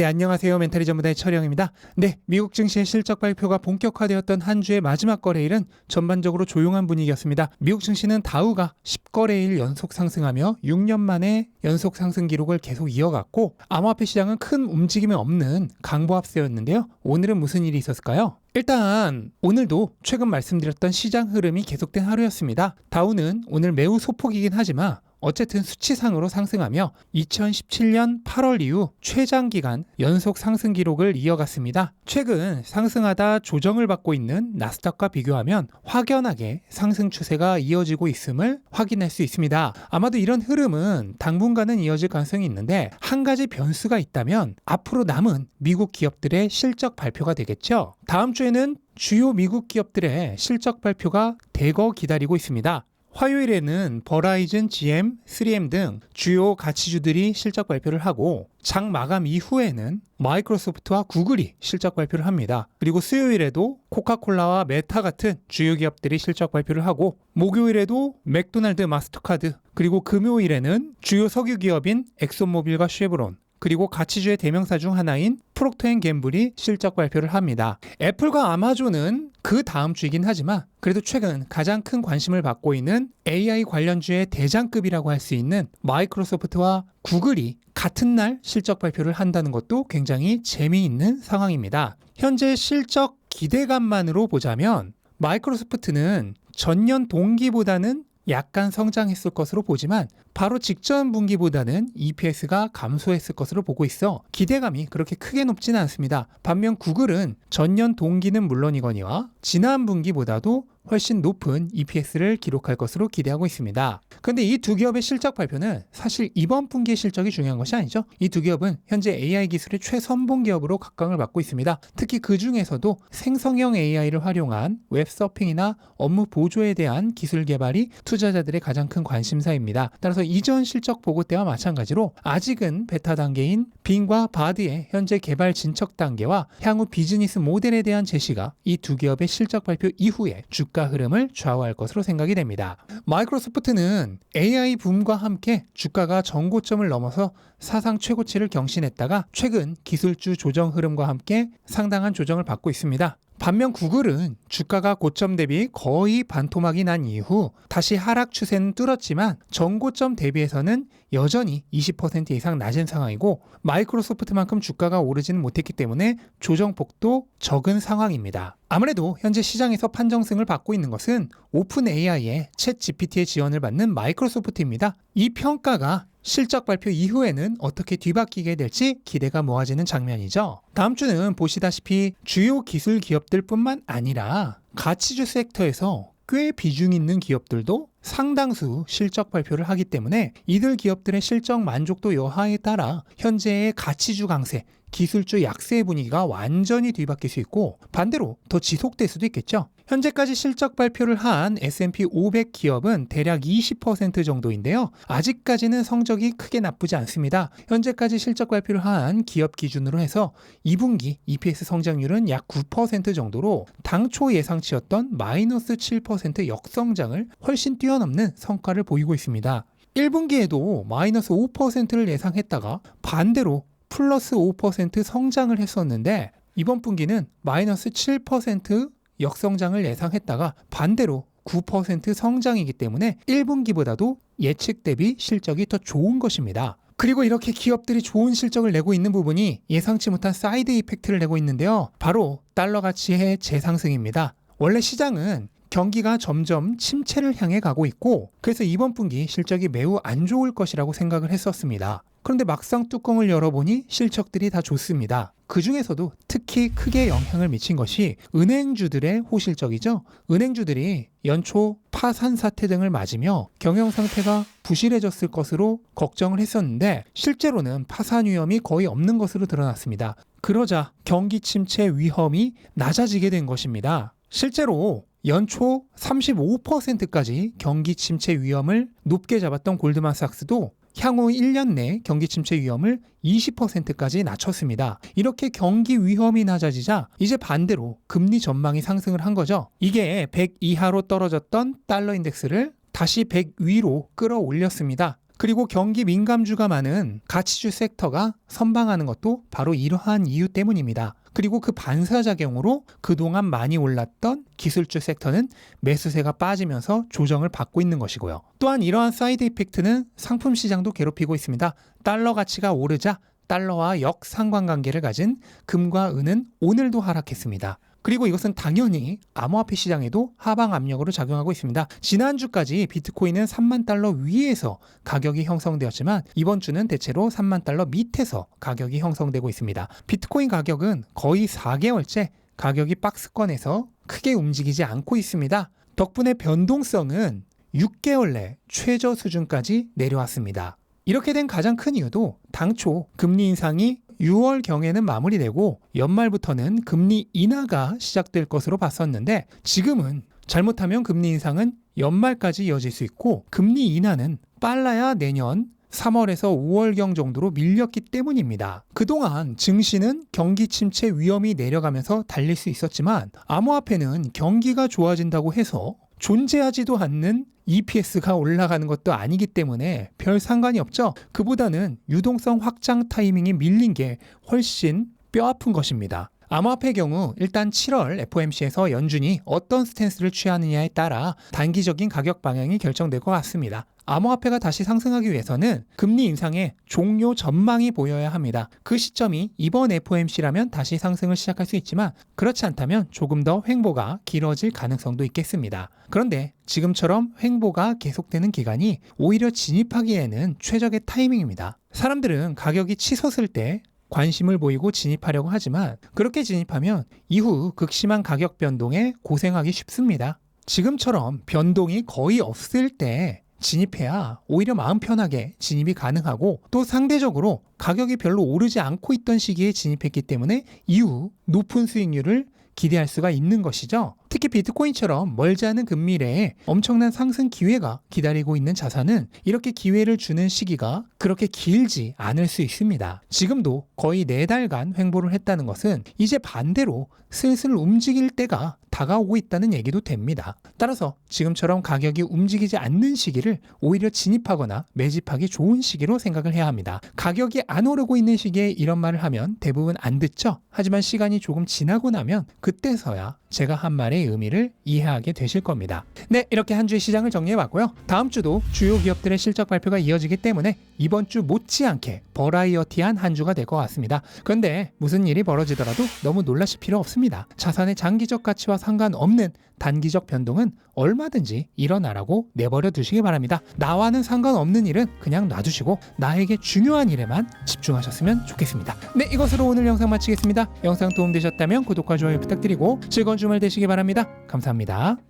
네, 안녕하세요. 멘탈이 전문가의 철영입니다. 네, 미국 증시의 실적 발표가 본격화되었던 한 주의 마지막 거래일은 전반적으로 조용한 분위기였습니다. 미국 증시는 다우가 10거래일 연속 상승하며 6년 만에 연속 상승 기록을 계속 이어갔고, 암호화폐 시장은 큰 움직임이 없는 강보합세였는데요. 오늘은 무슨 일이 있었을까요? 일단 오늘도 최근 말씀드렸던 시장 흐름이 계속된 하루였습니다. 다우는 오늘 매우 소폭이긴 하지만 어쨌든 수치상으로 상승하며 2017년 8월 이후 최장기간 연속 상승 기록을 이어갔습니다. 최근 상승하다 조정을 받고 있는 나스닥과 비교하면 확연하게 상승 추세가 이어지고 있음을 확인할 수 있습니다. 아마도 이런 흐름은 당분간은 이어질 가능성이 있는데, 한 가지 변수가 있다면 앞으로 남은 미국 기업들의 실적 발표가 되겠죠. 다음 주에는 주요 미국 기업들의 실적 발표가 대거 기다리고 있습니다. 화요일에는 버라이즌, GM, 3M 등 주요 가치주들이 실적 발표를 하고, 장 마감 이후에는 마이크로소프트와 구글이 실적 발표를 합니다. 그리고 수요일에도 코카콜라와 메타 같은 주요 기업들이 실적 발표를 하고, 목요일에도 맥도날드, 마스터카드, 그리고 금요일에는 주요 석유 기업인 엑손모빌과 쉐브론, 그리고 가치주의 대명사 중 하나인 프록터앤갬블이 실적 발표를 합니다. 애플과 아마존은 그 다음 주이긴 하지만 그래도 최근 가장 큰 관심을 받고 있는 AI 관련주의 대장급이라고 할 수 있는 마이크로소프트와 구글이 같은 날 실적 발표를 한다는 것도 굉장히 재미있는 상황입니다. 현재 실적 기대감만으로 보자면 마이크로소프트는 전년 동기보다는 약간 성장했을 것으로 보지만 바로 직전 분기보다는 EPS가 감소했을 것으로 보고 있어 기대감이 그렇게 크게 높지는 않습니다. 반면 구글은 전년 동기는 물론이거니와 지난 분기보다도 훨씬 높은 EPS를 기록할 것으로 기대하고 있습니다. 그런데 이 두 기업의 실적 발표는 사실 이번 분기의 실적이 중요한 것이 아니죠. 이 두 기업은 현재 AI 기술의 최선봉 기업으로 각광을 받고 있습니다. 특히 그 중에서도 생성형 AI를 활용한 웹서핑이나 업무 보조에 대한 기술 개발이 투자자들의 가장 큰 관심사입니다. 따라서 이전 실적 보고 때와 마찬가지로 아직은 베타 단계인 빙과 바드의 현재 개발 진척 단계와 향후 비즈니스 모델에 대한 제시가 이 두 기업의 실적 발표 이후에 주가 흐름을 좌우할 것으로 생각이 됩니다. 마이크로소프트는 AI 붐과 함께 주가가 전고점을 넘어서 사상 최고치를 경신했다가 최근 기술주 조정 흐름과 함께 상당한 조정을 받고 있습니다. 반면 구글은 주가가 고점 대비 거의 반토막이 난 이후 다시 하락 추세는 뚫었지만 전고점 대비해서는 여전히 20% 이상 낮은 상황이고, 마이크로소프트만큼 주가가 오르지는 못했기 때문에 조정폭도 적은 상황입니다. 아무래도 현재 시장에서 판정승을 받고 있는 것은 오픈 AI의 챗 GPT의 지원을 받는 마이크로소프트입니다. 이 평가가 실적 발표 이후에는 어떻게 뒤바뀌게 될지 기대가 모아지는 장면이죠. 다음 주는 보시다시피 주요 기술 기업들 뿐만 아니라 가치주 섹터에서 꽤 비중 있는 기업들도 상당수 실적 발표를 하기 때문에 이들 기업들의 실적 만족도 여하에 따라 현재의 가치주 강세, 기술주 약세 분위기가 완전히 뒤바뀔 수 있고, 반대로 더 지속될 수도 있겠죠. 현재까지 실적 발표를 한 S&P 500 기업은 대략 20% 정도인데요. 아직까지는 성적이 크게 나쁘지 않습니다. 현재까지 실적 발표를 한 기업 기준으로 해서 2분기 EPS 성장률은 약 9% 정도로 당초 예상치였던 마이너스 7% 역성장을 훨씬 뛰어넘는 성과를 보이고 있습니다. 1분기에도 마이너스 5%를 예상했다가 반대로 플러스 5% 성장을 했었는데, 이번 분기는 마이너스 7% 역성장을 예상했다가 반대로 9% 성장이기 때문에 1분기보다도 예측 대비 실적이 더 좋은 것입니다. 그리고 이렇게 기업들이 좋은 실적을 내고 있는 부분이 예상치 못한 사이드 이펙트를 내고 있는데요. 바로 달러 가치의 재상승입니다. 원래 시장은 경기가 점점 침체를 향해 가고 있고, 그래서 이번 분기 실적이 매우 안 좋을 것이라고 생각을 했었습니다. 그런데 막상 뚜껑을 열어보니 실적들이 다 좋습니다. 그 중에서도 특히 크게 영향을 미친 것이 은행주들의 호실적이죠. 은행주들이 연초 파산 사태 등을 맞으며 경영 상태가 부실해졌을 것으로 걱정을 했었는데, 실제로는 파산 위험이 거의 없는 것으로 드러났습니다. 그러자 경기 침체 위험이 낮아지게 된 것입니다. 실제로 연초 35%까지 경기 침체 위험을 높게 잡았던 골드만삭스도 향후 1년 내 경기 침체 위험을 20%까지 낮췄습니다. 이렇게 경기 위험이 낮아지자 이제 반대로 금리 전망이 상승을 한 거죠. 이게 100 이하로 떨어졌던 달러 인덱스를 다시 100 위로 끌어올렸습니다. 그리고 경기 민감주가 많은 가치주 섹터가 선방하는 것도 바로 이러한 이유 때문입니다. 그리고 그 반사작용으로 그동안 많이 올랐던 기술주 섹터는 매수세가 빠지면서 조정을 받고 있는 것이고요. 또한 이러한 사이드 이펙트는 상품 시장도 괴롭히고 있습니다. 달러 가치가 오르자 달러와 역상관관계를 가진 금과 은은 오늘도 하락했습니다. 그리고 이것은 당연히 암호화폐 시장에도 하방 압력으로 작용하고 있습니다. 지난주까지 비트코인은 3만 달러 위에서 가격이 형성되었지만 이번 주는 대체로 3만 달러 밑에서 가격이 형성되고 있습니다. 비트코인 가격은 거의 4개월째 가격이 박스권에서 크게 움직이지 않고 있습니다. 덕분에 변동성은 6개월 내 최저 수준까지 내려왔습니다. 이렇게 된 가장 큰 이유도 당초 금리 인상이 6월경에는 마무리되고 연말부터는 금리 인하가 시작될 것으로 봤었는데 지금은 잘못하면 금리 인상은 연말까지 이어질 수 있고 금리 인하는 빨라야 내년 3월에서 5월경 정도로 밀렸기 때문입니다. 그동안 증시는 경기 침체 위험이 내려가면서 달릴 수 있었지만 암호화폐는 경기가 좋아진다고 해서 존재하지도 않는 EPS가 올라가는 것도 아니기 때문에 별 상관이 없죠. 그보다는 유동성 확장 타이밍이 밀린 게 훨씬 뼈아픈 것입니다. 암호화폐의 경우 일단 7월 FOMC에서 연준이 어떤 스탠스를 취하느냐에 따라 단기적인 가격 방향이 결정될 것 같습니다. 암호화폐가 다시 상승하기 위해서는 금리 인상의 종료 전망이 보여야 합니다. 그 시점이 이번 FOMC라면 다시 상승을 시작할 수 있지만 그렇지 않다면 조금 더 횡보가 길어질 가능성도 있겠습니다. 그런데 지금처럼 횡보가 계속되는 기간이 오히려 진입하기에는 최적의 타이밍입니다. 사람들은 가격이 치솟을 때 관심을 보이고 진입하려고 하지만 그렇게 진입하면 이후 극심한 가격 변동에 고생하기 쉽습니다. 지금처럼 변동이 거의 없을 때 진입해야 오히려 마음 편하게 진입이 가능하고 또 상대적으로 가격이 별로 오르지 않고 있던 시기에 진입했기 때문에 이후 높은 수익률을 기대할 수가 있는 것이죠. 특히 비트코인처럼 멀지 않은 금미래에 엄청난 상승 기회가 기다리고 있는 자산은 이렇게 기회를 주는 시기가 그렇게 길지 않을 수 있습니다. 지금도 거의 4달간 횡보를 했다는 것은 이제 반대로 슬슬 움직일 때가 다가오고 있다는 얘기도 됩니다. 따라서 지금처럼 가격이 움직이지 않는 시기를 오히려 진입하거나 매집하기 좋은 시기로 생각을 해야 합니다. 가격이 안 오르고 있는 시기에 이런 말을 하면 대부분 안 듣죠. 하지만 시간이 조금 지나고 나면 그때서야 제가 한 말의 의미를 이해하게 되실 겁니다. 네, 이렇게 한 주의 시장을 정리해봤고요. 다음 주도 주요 기업들의 실적 발표가 이어지기 때문에 이번 주 못지않게 버라이어티한 한 주가 될 것 같습니다. 그런데 무슨 일이 벌어지더라도 너무 놀라실 필요 없습니다. 자산의 장기적 가치와 상관없는 단기적 변동은 얼마든지 일어나라고 내버려 두시기 바랍니다. 나와는 상관없는 일은 그냥 놔두시고 나에게 중요한 일에만 집중하셨으면 좋겠습니다. 네, 이것으로 오늘 영상 마치겠습니다. 영상 도움되셨다면 구독과 좋아요 부탁드리고 즐거운 주말 되시기 바랍니다. 감사합니다.